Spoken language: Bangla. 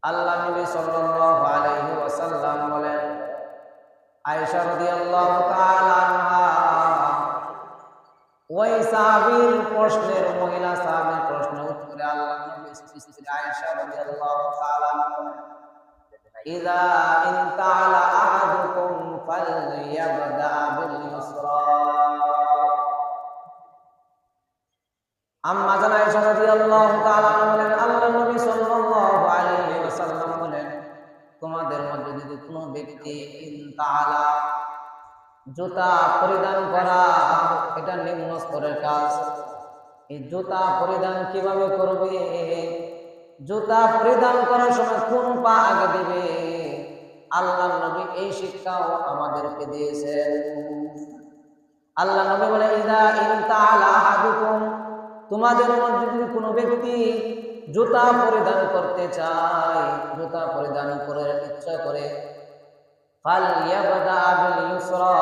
আল্লাহ নবী সাল্লাল্লাহু আলাইহি ওয়াসাল্লাম বলেন, আয়েশা রাদিয়াল্লাহু তাআলা আনহা ওই সাহাবীর প্রশ্নের, মহিলা সাহাবীর প্রশ্নের উত্তরে আল্লাহ নবী স্ত্রী আয়েশা রাদিয়াল্লাহু তাআলা আনহা বলেন, ইযা ইনতাআলা আহাদুকুম ফালইয়াবদা বিল ইসরা। আম্মা জান আয়েশা রাদিয়াল্লাহু তাআলা বলেন, আল্লাহর নবী সাল্লাল্লাহু আলাইহি ওয়াসাল্লাম বলেন, তোমাদের মধ্যে যদি কোনো ব্যক্তি ইনতাআলা জুতা পরিধান করা, এটা নিম্ন স্তরের কাজ। এই জুতা পরিধান কিভাবে করবে? জুতা পরিধান করার সময় কোন পা আগে দিবে? আল্লাহর নবী এই শিক্ষাও আমাদেরকে দিয়েছেন। আল্লাহ নবী বলে, ইযা ইনতাআলা আহাদুকুম, তোমাদের মধ্যে যদি কোনো ব্যক্তি জুতা পরিধান করতে চায়, জুতা পরিধান করার ইচ্ছা করে, ফালইয়াবদা বিল ইসরা,